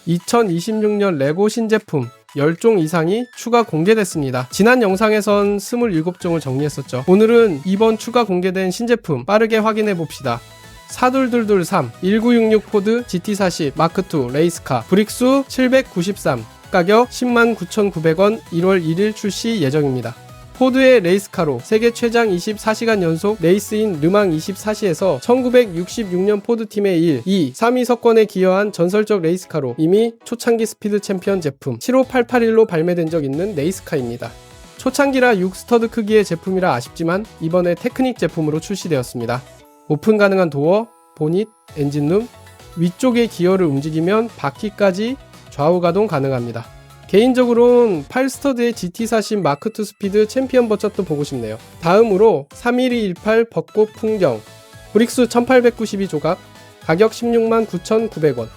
2026년 레고 신제품 10종 이상이 추가 공개됐습니다. 지난 영상에선 27종을 정리했었죠. 오늘은 이번 추가 공개된 신제품 빠르게 확인해봅시다. 42223 1966 포드 GT40 마크2 레이스카 브릭수 793 가격 109,900원 1월 1일 출시 예정입니다. 포드의 레이스카로 세계 최장 24시간 연속 레이스인 르망 24시에서 1966년 포드팀의 1, 2, 3위 석권에 기여한 전설적 레이스카로 이미 초창기 스피드 챔피언 제품 75881로 발매된 적 있는 레이스카입니다. 초창기라 6스터드 크기의 제품이라 아쉽지만 이번에 테크닉 제품으로 출시되었습니다. 오픈 가능한 도어, 보닛, 엔진룸, 위쪽의 기어를 움직이면 바퀴까지 좌우 가동 가능합니다. 개인적으로는 8스터드의 GT40 마크2 스피드 챔피언 버젓도 보고 싶네요. 다음으로 31218 벚꽃 풍경 브릭수 1892조각 가격 169,900원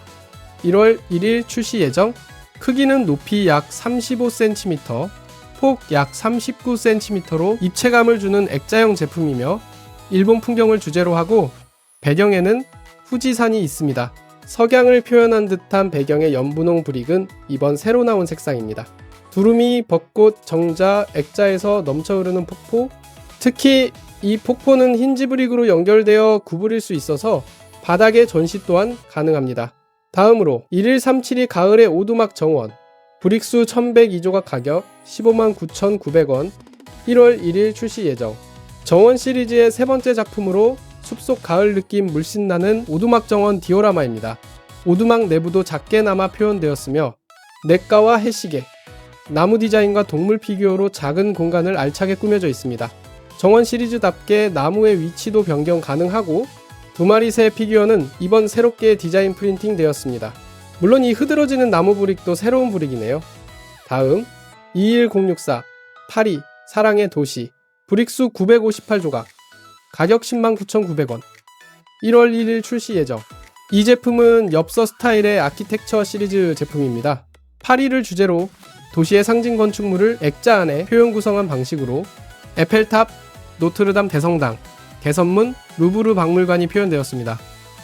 1월 1일 출시 예정. 크기는 높이 약 35cm, 폭 약 39cm로 입체감을 주는 액자형 제품이며 일본 풍경을 주제로 하고 배경에는 후지산이 있습니다. 석양을 표현한 듯한 배경의 연분홍 브릭은 이번 새로 나온 색상입니다. 두루미, 벚꽃, 정자, 액자에서 넘쳐 흐르는 폭포, 특히 이 폭포는 힌지 브릭으로 연결되어 구부릴 수 있어서 바닥에 전시 또한 가능합니다. 다음으로 1137이 가을의 오두막 정원 브릭수 1102조각 가격 159,900원 1월 1일 출시 예정. 정원 시리즈의 세 번째 작품으로 숲속 가을 느낌 물씬 나는 오두막 정원 디오라마입니다. 오두막 내부도 작게나마 표현되었으며 냇가와 해시계, 나무 디자인과 동물 피규어로 작은 공간을 알차게 꾸며져 있습니다. 정원 시리즈답게 나무의 위치도 변경 가능하고 두 마리 새 피규어는 이번 새롭게 디자인 프린팅 되었습니다. 물론 이 흐드러지는 나무 브릭도 새로운 브릭이네요. 다음 21064 파리 사랑의 도시 브릭수 958조각 가격 109,900원 1월 1일 출시 예정. 이 제품은 엽서 스타일의 아키텍처 시리즈 제품입니다. 파리를 주제로 도시의 상징 건축물을 액자 안에 표현 구성한 방식으로 에펠탑, 노트르담 대성당, 개선문, 루브르 박물관이 표현되었습니다.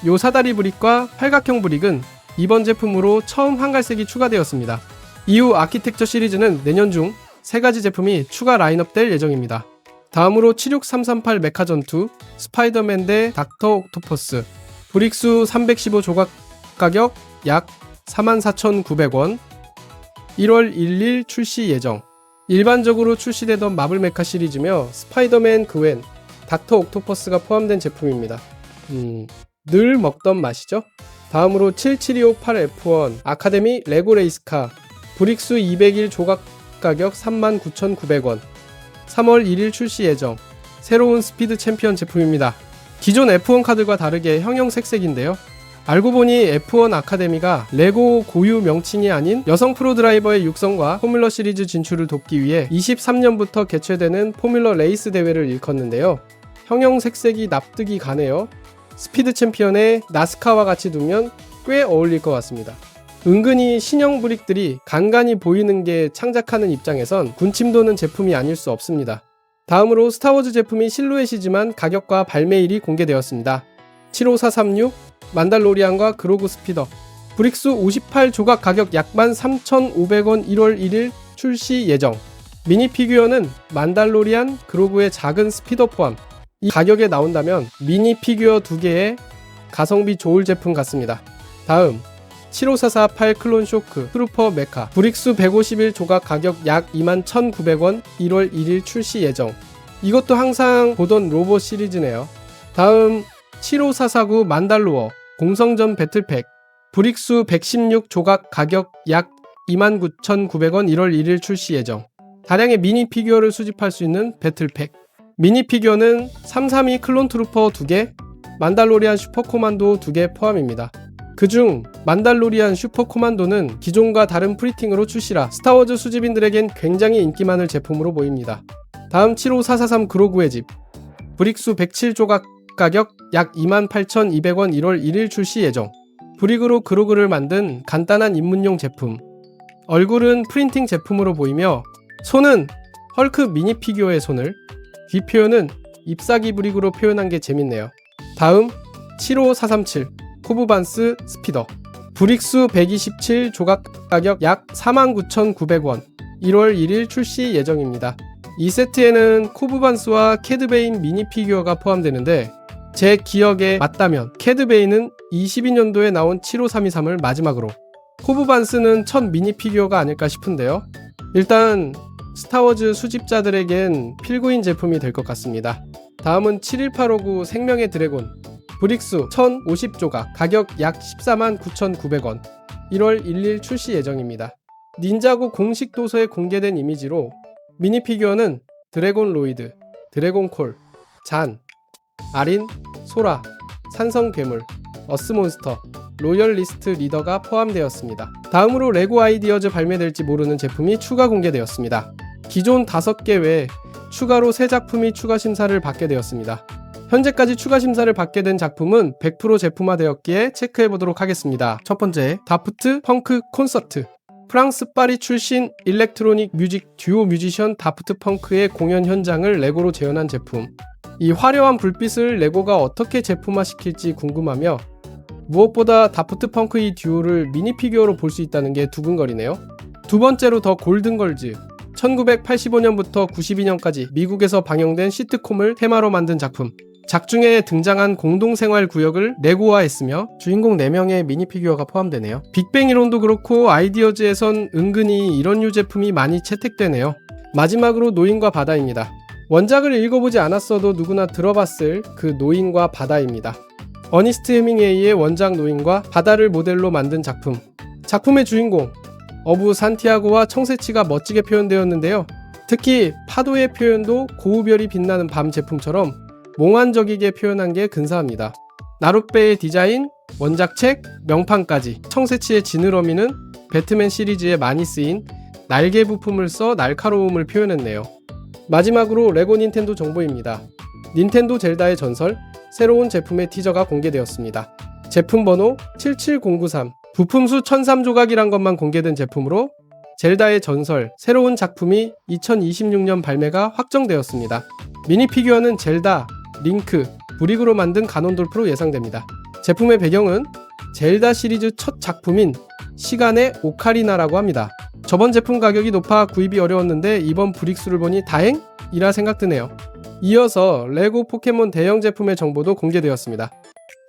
요 사다리 브릭과 팔각형 브릭은 이번 제품으로 처음 한갈색이 추가되었습니다. 이후 아키텍처 시리즈는 내년 중 3가지 제품이 추가 라인업될 예정입니다. 다음으로 76338 메카전투 스파이더맨 대 닥터 옥토퍼스 브릭수 315조각 가격 약 44,900원 1월 1일 출시 예정. 일반적으로 출시되던 마블 메카 시리즈며 스파이더맨 그웬, 닥터 옥토퍼스가 포함된 제품입니다. 늘 먹던 맛이죠? 다음으로 77258 F1 아카데미 레고 레이스카 브릭수 201조각 가격 39,900원 3월 1일 출시 예정. 새로운 스피드 챔피언 제품입니다. 기존 F1 카드와 다르게 형형색색인데요. 알고 보니 F1 아카데미가 레고 고유 명칭이 아닌 여성 프로 드라이버의 육성과 포뮬러 시리즈 진출을 돕기 위해 23년부터 개최되는 포뮬러 레이스 대회를 일컫는데요. 형형색색이 납득이 가네요. 스피드 챔피언에 나스카와 같이 두면 꽤 어울릴 것 같습니다. 은근히 신형 브릭들이 간간히 보이는 게 창작하는 입장에선 군침 도는 제품이 아닐 수 없습니다. 다음으로 스타워즈 제품이 실루엣이지만 가격과 발매일이 공개되었습니다. 75436 만달로리안과 그로그 스피더 브릭수 58조각 가격 약 13,500원 1월 1일 출시 예정. 미니 피규어는 만달로리안, 그로그의 작은 스피더 포함. 이 가격에 나온다면 미니 피규어 2개의 가성비 좋을 제품 같습니다. 다음 75448 클론 쇼크 트루퍼 메카 브릭수 151조각 가격 약 21,900원 1월 1일 출시 예정. 이것도 항상 보던 로봇 시리즈네요. 다음 75449 만달로어 공성전 배틀팩 브릭수 116조각 가격 약 29,900원 1월 1일 출시 예정. 다량의 미니 피규어를 수집할 수 있는 배틀팩. 미니 피규어는 332 클론 트루퍼 2개, 만달로리안 슈퍼 코만도 2개 포함입니다. 그중 만달로리안 슈퍼 코만도는 기존과 다른 프리팅으로 출시라 스타워즈 수집인들에겐 굉장히 인기 많을 제품으로 보입니다. 다음 75443 그로구의 집 브릭수 107조각 가격 약 28,200원 1월 1일 출시 예정. 브릭으로 그로그를 만든 간단한 입문용 제품. 얼굴은 프린팅 제품으로 보이며 손은 헐크 미니 피규어의 손을, 귀 표현은 잎사귀 브릭으로 표현한 게 재밌네요. 다음 75437 코브반스 스피더 브릭수 127 조각 가격 약 49,900원, 1월 1일 출시 예정입니다. 이 세트에는 코브반스와 캐드베인 미니 피규어가 포함되는데 제 기억에 맞다면 캐드베인은 22년도에 나온 75323을 마지막으로, 코브반스는 첫 미니 피규어가 아닐까 싶은데요. 일단 스타워즈 수집자들에겐 필구인 제품이 될 것 같습니다. 다음은 71859 생명의 드래곤 브릭수 1050조각 가격 약 149,900원, 1월 1일 출시 예정입니다. 닌자고 공식 도서에 공개된 이미지로 미니 피규어는 드래곤 로이드, 드래곤 콜, 잔, 아린, 소라, 산성 괴물, 어스몬스터, 로열리스트 리더가 포함되었습니다. 다음으로 레고 아이디어즈 발매될지 모르는 제품이 추가 공개되었습니다. 기존 5개 외에 추가로 새 작품이 추가 심사를 받게 되었습니다. 현재까지 추가 심사를 받게 된 작품은 100% 제품화되었기에 체크해보도록 하겠습니다. 첫 번째, 다프트 펑크 콘서트. 프랑스 파리 출신 일렉트로닉 뮤직 듀오 뮤지션 다프트 펑크의 공연 현장을 레고로 재현한 제품. 이 화려한 불빛을 레고가 어떻게 제품화시킬지 궁금하며 무엇보다 다프트 펑크의 듀오를 미니 피규어로 볼 수 있다는 게 두근거리네요. 두 번째로 더 골든걸즈. 1985년부터 92년까지 미국에서 방영된 시트콤을 테마로 만든 작품. 작중에 등장한 공동생활 구역을 레고화했으며 주인공 4명의 미니 피규어가 포함되네요. 빅뱅 이론도 그렇고 아이디어즈에선 은근히 이런 류 제품이 많이 채택되네요. 마지막으로 노인과 바다입니다. 원작을 읽어보지 않았어도 누구나 들어봤을 그 노인과 바다입니다. 어니스트 헤밍웨이의 원작 노인과 바다를 모델로 만든 작품. 작품의 주인공 어부 산티아고와 청새치가 멋지게 표현되었는데요. 특히 파도의 표현도 고우별이 빛나는 밤 제품처럼 몽환적이게 표현한 게 근사합니다. 나룻배의 디자인, 원작책, 명판까지. 청새치의 지느러미는 배트맨 시리즈에 많이 쓰인 날개 부품을 써 날카로움을 표현했네요. 마지막으로 레고 닌텐도 정보입니다. 닌텐도 젤다의 전설, 새로운 제품의 티저가 공개되었습니다. 제품 번호 77093, 부품수 1003조각이란 것만 공개된 제품으로 젤다의 전설, 새로운 작품이 2026년 발매가 확정되었습니다. 미니 피규어는 젤다, 링크, 브릭으로 만든 가논돌프로 예상됩니다. 제품의 배경은 젤다 시리즈 첫 작품인 시간의 오카리나라고 합니다. 저번 제품 가격이 높아 구입이 어려웠는데 이번 브릭수를 보니 다행이라 생각드네요. 이어서 레고 포켓몬 대형 제품의 정보도 공개되었습니다.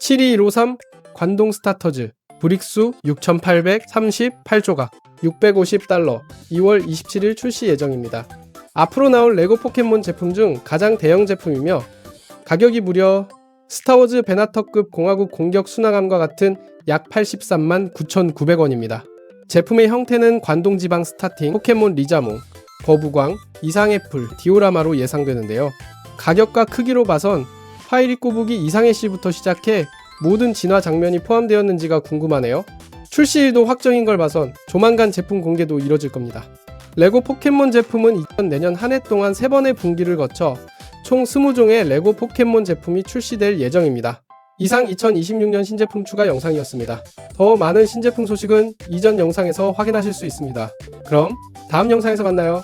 72153 관동 스타터즈 브릭수 6,838조각 650달러 2월 27일 출시 예정입니다. 앞으로 나올 레고 포켓몬 제품 중 가장 대형 제품이며 가격이 무려 스타워즈 베나터급 공화국 공격 순항함과 같은 약 83만 9,900원입니다. 제품의 형태는 관동지방 스타팅, 포켓몬 리자몽, 거부광, 이상애플, 디오라마로 예상되는데요. 가격과 크기로 봐선 파이리 꼬부기 이상애씨부터 시작해 모든 진화 장면이 포함되었는지가 궁금하네요. 출시일도 확정인 걸 봐선 조만간 제품 공개도 이뤄질 겁니다. 레고 포켓몬 제품은 내년 한 해 동안 3번의 분기를 거쳐 총 20종의 레고 포켓몬 제품이 출시될 예정입니다. 이상 2026년 신제품 추가 영상이었습니다. 더 많은 신제품 소식은 이전 영상에서 확인하실 수 있습니다. 그럼 다음 영상에서 만나요.